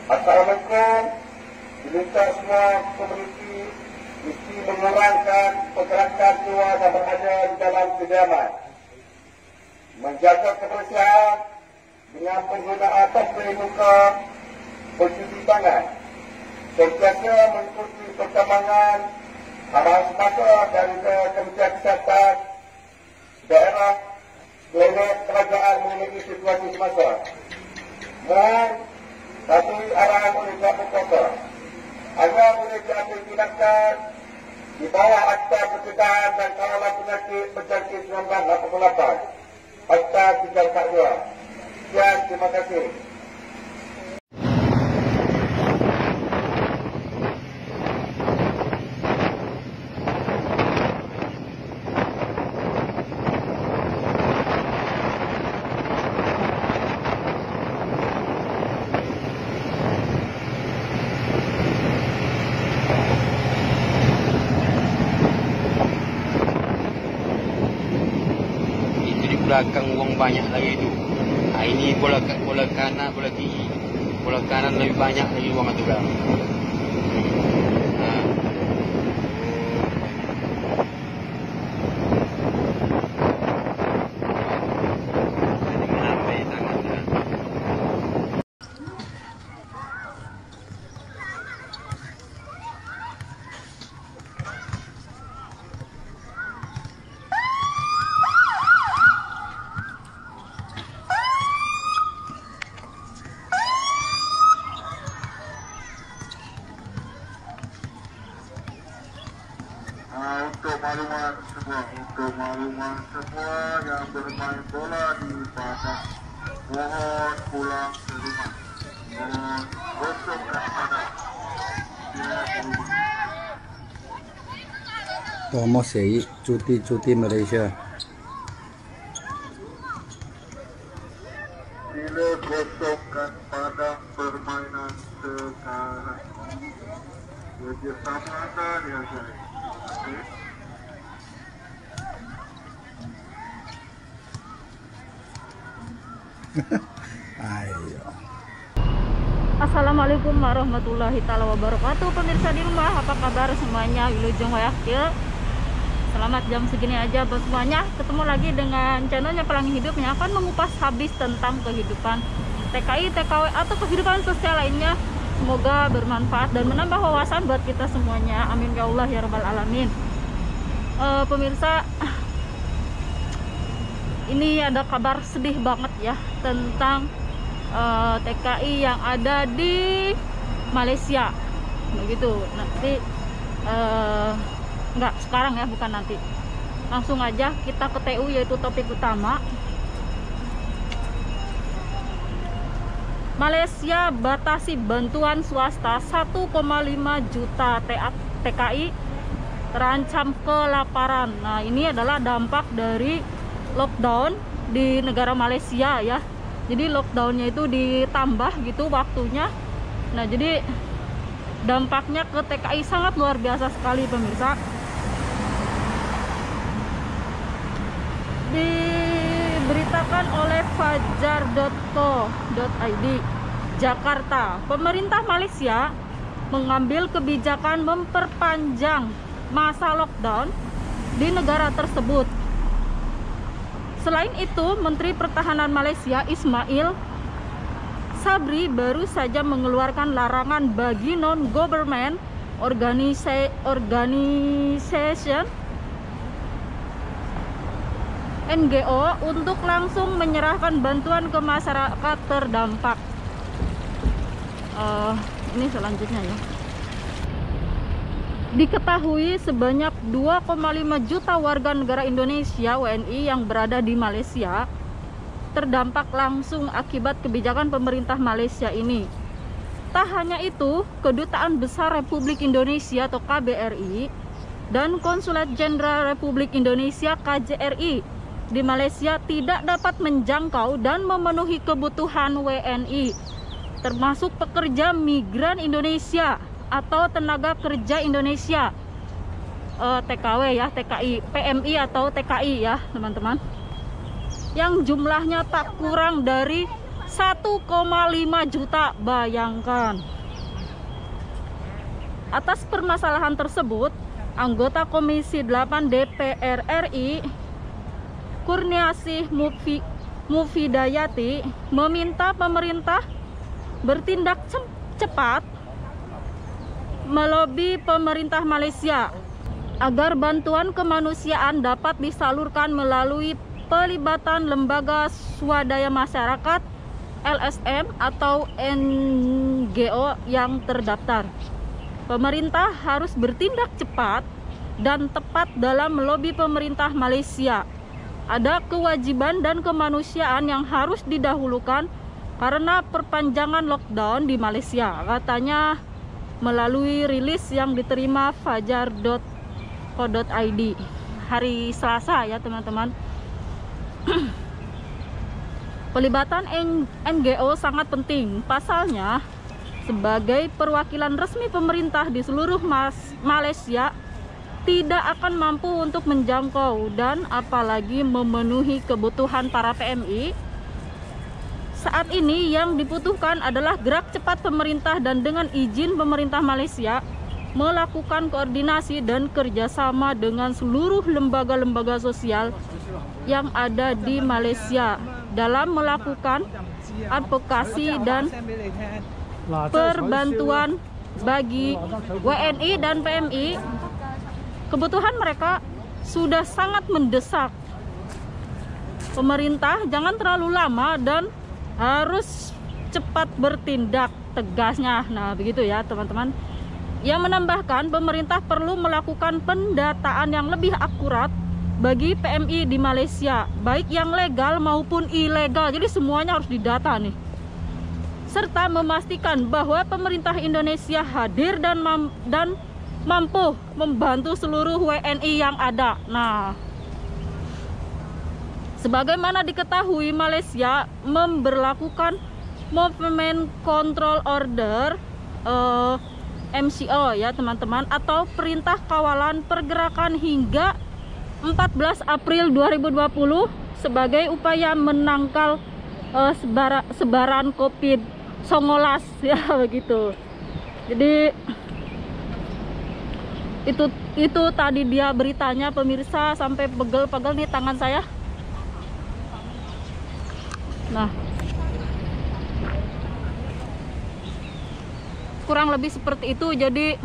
Assalamualaikum. Diminta semua komuniti mesti mengurangkan pergerakan keluar dan berada di dalam kediaman. Menjaga kebersihan dengan penggunaan topi muka, pencuci tangan. Sentiasa mengikuti perkembangan arahan semasa dari Kementerian Kesihatan daerah klinik kerajaan mengenai situasi semasa. Mohon patuhi arahan oleh pihak kota agar boleh diambil tindakan di bawah Akta Pencegahan dan Kawalan Penyakit Berjangkit 1988 Akta 342. Sekian, terima kasih. Belakang uang banyak lagi itu. Nah, ini bola kanan, bola kiri. Bola kanan lebih banyak lagi uang itu kan. Untuk makluman semua yang bermain bola di padang, mohon pulang ke rumah. Mohon gosokkan padang. Thomas Sei, cuti Malaysia. Sila gosokkan padang permainan sekarang. Kerjasama anda dihargai. Ayo. Assalamualaikum warahmatullahi taala wabarakatuh. Pemirsa di rumah, apa kabar semuanya? Wilujeng Wayakil. Selamat jam segini aja buat semuanya. Ketemu lagi dengan channelnya Pelangi Hidup yang akan mengupas habis tentang kehidupan TKI, TKW atau kehidupan sosial lainnya. Semoga bermanfaat dan menambah wawasan buat kita semuanya. Amin ya Allah ya rabbal alamin. Pemirsa, ini ada kabar sedih banget ya tentang TKI yang ada di Malaysia. Begitu. Nanti enggak sekarang ya, bukan nanti. Langsung aja kita ke TU, yaitu topik utama. Malaysia batasi bantuan swasta 1,5 juta TKI terancam kelaparan. Nah, ini adalah dampak dari lockdown di negara Malaysia ya. Jadi lockdownnya itu ditambah gitu waktunya. Nah, jadi dampaknya ke TKI sangat luar biasa sekali pemirsa. Diberitakan oleh fajar.co.id, Jakarta, pemerintah Malaysia mengambil kebijakan memperpanjang masa lockdown di negara tersebut. Selain itu, Menteri Pertahanan Malaysia Ismail Sabri baru saja mengeluarkan larangan bagi non-government organization NGO untuk langsung menyerahkan bantuan ke masyarakat terdampak. Ini selanjutnya ya. Diketahui sebanyak 2,5 juta warga negara Indonesia WNI yang berada di Malaysia terdampak langsung akibat kebijakan pemerintah Malaysia ini. Tak hanya itu, Kedutaan Besar Republik Indonesia atau KBRI dan Konsulat Jenderal Republik Indonesia KJRI di Malaysia tidak dapat menjangkau dan memenuhi kebutuhan WNI, termasuk pekerja migran Indonesia atau tenaga kerja Indonesia, TKW ya, TKI, PMI atau TKI ya teman-teman, yang jumlahnya tak kurang dari 1,5 juta, bayangkan. Atas permasalahan tersebut, anggota Komisi 8 DPR RI Kurniasih Mufidayati meminta pemerintah bertindak cepat melobi pemerintah Malaysia agar bantuan kemanusiaan dapat disalurkan melalui pelibatan lembaga swadaya masyarakat LSM atau NGO yang terdaftar. Pemerintah harus bertindak cepat dan tepat dalam melobi pemerintah Malaysia. Ada kewajiban dan kemanusiaan yang harus didahulukan karena perpanjangan lockdown di Malaysia, katanya melalui rilis yang diterima fajar.co.id hari Selasa ya teman-teman. Pelibatan NGO sangat penting. Pasalnya, sebagai perwakilan resmi pemerintah di seluruh Malaysia, tidak akan mampu untuk menjangkau dan apalagi memenuhi kebutuhan para PMI. Saat ini yang dibutuhkan adalah gerak cepat pemerintah dan dengan izin pemerintah Malaysia melakukan koordinasi dan kerjasama dengan seluruh lembaga-lembaga sosial yang ada di Malaysia dalam melakukan advokasi dan perbantuan bagi WNI dan PMI. Kebutuhan mereka sudah sangat mendesak. Pemerintah jangan terlalu lama dan harus cepat bertindak, tegasnya. Nah, begitu ya teman-teman. Yang menambahkan, pemerintah perlu melakukan pendataan yang lebih akurat bagi PMI di Malaysia, baik yang legal maupun ilegal. Jadi semuanya harus didata nih. Serta memastikan bahwa pemerintah Indonesia hadir dan mampu membantu seluruh WNI yang ada. Nah, sebagaimana diketahui, Malaysia memberlakukan Movement Control Order MCO ya teman-teman, atau Perintah Kawalan Pergerakan hingga 14 April 2020 sebagai upaya menangkal sebaran COVID-19 ya begitu. Jadi itu tadi dia beritanya pemirsa, sampai pegel-pegel nih tangan saya. Nah, kurang lebih seperti itu. Jadi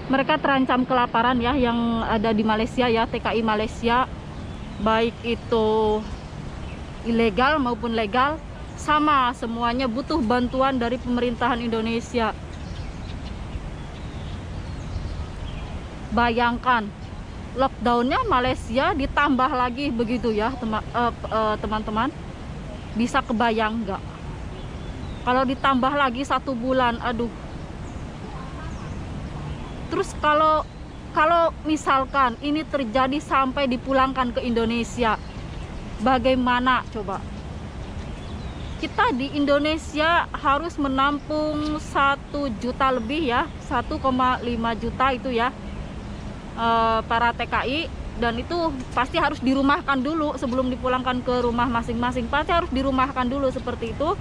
mereka terancam kelaparan ya yang ada di Malaysia ya, TKI Malaysia, baik itu ilegal maupun legal, sama semuanya butuh bantuan dari pemerintahan Indonesia. Bayangkan lockdownnya Malaysia ditambah lagi begitu ya teman-teman. Bisa kebayang nggak kalau ditambah lagi 1 bulan? Aduh. Terus kalau misalkan ini terjadi sampai dipulangkan ke Indonesia, bagaimana coba? Kita di Indonesia harus menampung 1 juta lebih ya, 1,5 juta itu ya, para TKI, dan itu pasti harus dirumahkan dulu sebelum dipulangkan ke rumah masing-masing. Pasti harus dirumahkan dulu seperti itu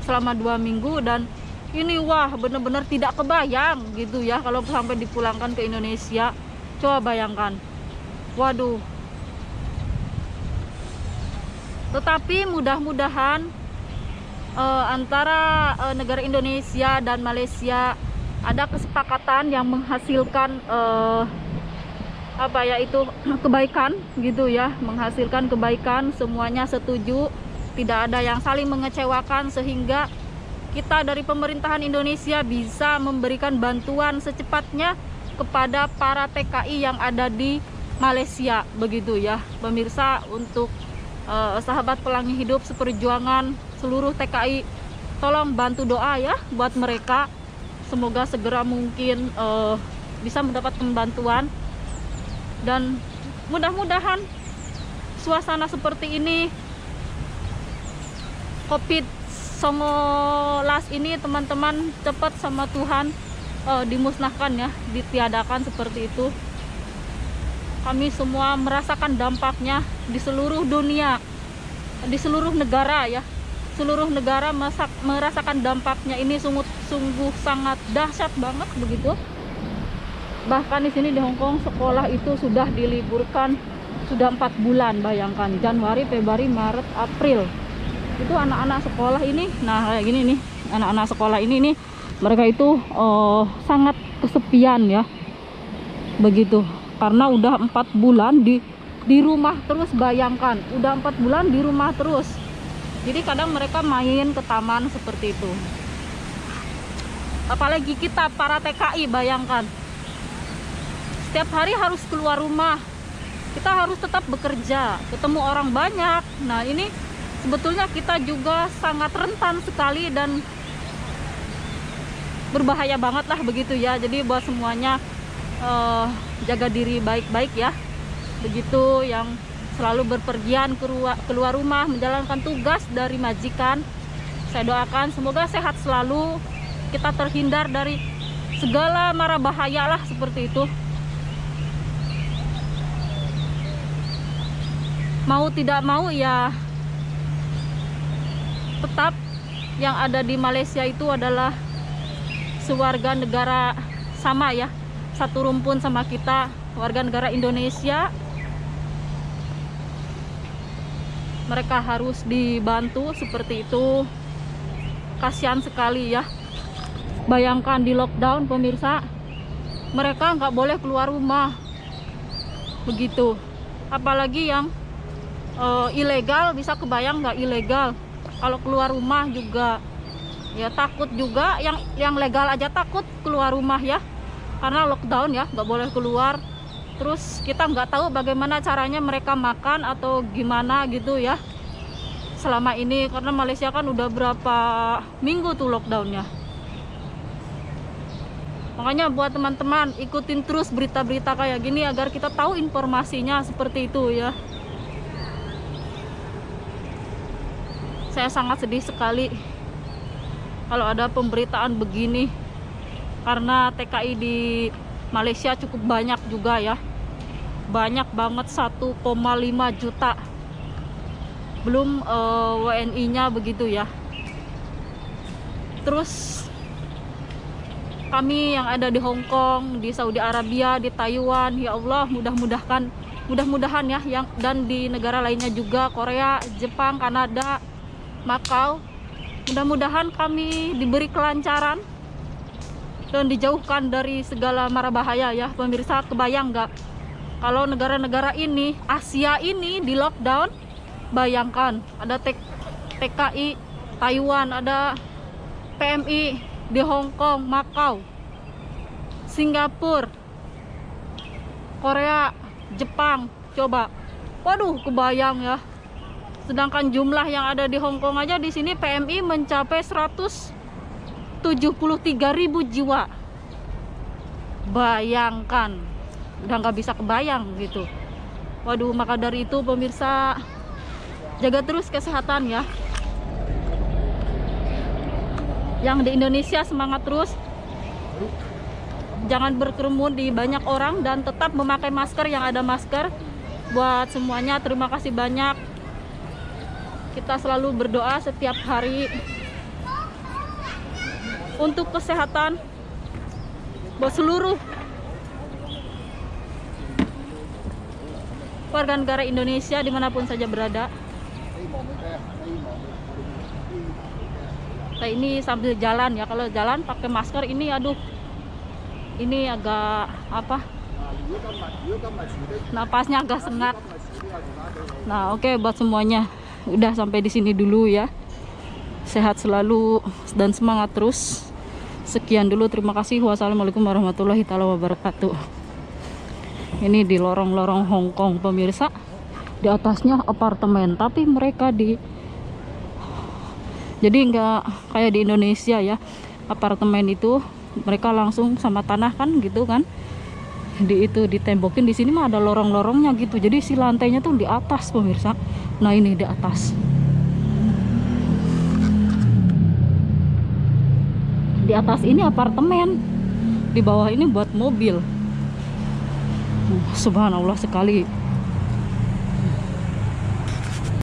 selama 2 minggu. Dan ini wah, bener-bener tidak kebayang gitu ya kalau sampai dipulangkan ke Indonesia. Coba bayangkan, waduh. Tetapi mudah-mudahan antara negara Indonesia dan Malaysia ada kesepakatan yang menghasilkan kebaikan gitu ya, menghasilkan kebaikan, semuanya setuju, tidak ada yang saling mengecewakan, sehingga kita dari pemerintahan Indonesia bisa memberikan bantuan secepatnya kepada para TKI yang ada di Malaysia begitu ya pemirsa. Untuk sahabat pelangi hidup seperjuangan seluruh TKI, tolong bantu doa ya buat mereka, semoga segera mungkin bisa mendapat bantuan. Dan mudah-mudahan suasana seperti ini, COVID-19 ini teman-teman, cepat sama Tuhan dimusnahkan ya, ditiadakan seperti itu. kami semua merasakan dampaknya di seluruh dunia, di seluruh negara ya. Seluruh negara merasakan dampaknya. Ini sungguh sangat dahsyat banget begitu. Bahkan di sini di Hong Kong sekolah itu sudah diliburkan sudah 4 bulan, bayangkan. Januari, Februari, Maret, April. Itu anak-anak sekolah ini, nah kayak gini nih, anak-anak sekolah ini nih, mereka itu sangat kesepian ya. Begitu. Karena udah 4 bulan di rumah terus, bayangkan. Udah 4 bulan di rumah terus. Jadi kadang mereka main ke taman seperti itu. Apalagi kita para TKI, bayangkan. Setiap hari harus keluar rumah. Kita harus tetap bekerja, ketemu orang banyak. Nah, ini sebetulnya kita juga sangat rentan sekali dan berbahaya banget lah begitu ya. Jadi buat semuanya jaga diri baik-baik ya. Begitu yang selalu berpergian keluar rumah menjalankan tugas dari majikan, saya doakan semoga sehat selalu, kita terhindar dari segala mara bahaya lah seperti itu. Mau tidak mau ya tetap yang ada di Malaysia itu adalah sewarga negara sama ya, satu rumpun sama kita, warga negara Indonesia. Mereka harus dibantu seperti itu. Kasihan sekali ya. Bayangkan di lockdown pemirsa, mereka nggak boleh keluar rumah. Begitu. Apalagi yang ilegal, bisa kebayang nggak ilegal. Kalau keluar rumah juga ya takut juga. Yang legal aja takut keluar rumah ya. Karena lockdown ya, nggak boleh keluar. Terus kita nggak tahu bagaimana caranya mereka makan atau gimana gitu ya selama ini, karena Malaysia kan udah berapa minggu tuh lockdownnya. Makanya buat teman-teman ikutin terus berita-berita kayak gini agar kita tahu informasinya seperti itu ya. Saya sangat sedih sekali kalau ada pemberitaan begini, karena TKI di Malaysia cukup banyak juga ya. Banyak banget, 1,5 juta. Belum WNI-nya begitu ya. Terus kami yang ada di Hong Kong, di Saudi Arabia, di Taiwan, ya Allah, mudah-mudahan ya, yang dan di negara lainnya juga, Korea, Jepang, Kanada, Makau, mudah-mudahan kami diberi kelancaran dan dijauhkan dari segala mara bahaya ya. Pemirsa, kebayang nggak kalau negara-negara ini, Asia ini di lockdown? Bayangkan ada TKI Taiwan, ada PMI di Hong Kong, Makau, Singapura, Korea, Jepang. Coba, waduh, kebayang ya. Sedangkan jumlah yang ada di Hong Kong aja di sini PMI mencapai 173.000 jiwa. Bayangkan, udah nggak bisa kebayang gitu. Waduh, maka dari itu pemirsa, jaga terus kesehatan ya. Yang di Indonesia semangat terus, jangan berkerumun di banyak orang dan tetap memakai masker yang ada masker. Buat semuanya terima kasih banyak. Kita selalu berdoa setiap hari untuk kesehatan buat seluruh warga negara Indonesia dimanapun saja berada. Nah, ini sambil jalan ya, kalau jalan pakai masker ini, aduh, ini agak apa, napasnya agak sengak. Nah, oke, buat semuanya udah sampai di sini dulu ya. Sehat selalu dan semangat terus. Sekian dulu, terima kasih. Wassalamualaikum warahmatullahi wabarakatuh. Ini di lorong-lorong Hong Kong pemirsa, di atasnya apartemen, tapi mereka jadi nggak kayak di Indonesia ya, apartemen itu mereka langsung sama tanah kan gitu kan, ditembokin. Di sini mah ada lorong-lorongnya gitu, jadi si lantainya tuh di atas pemirsa. Nah, ini di atas, di atas ini apartemen, di bawah ini buat mobil. Subhanallah sekali.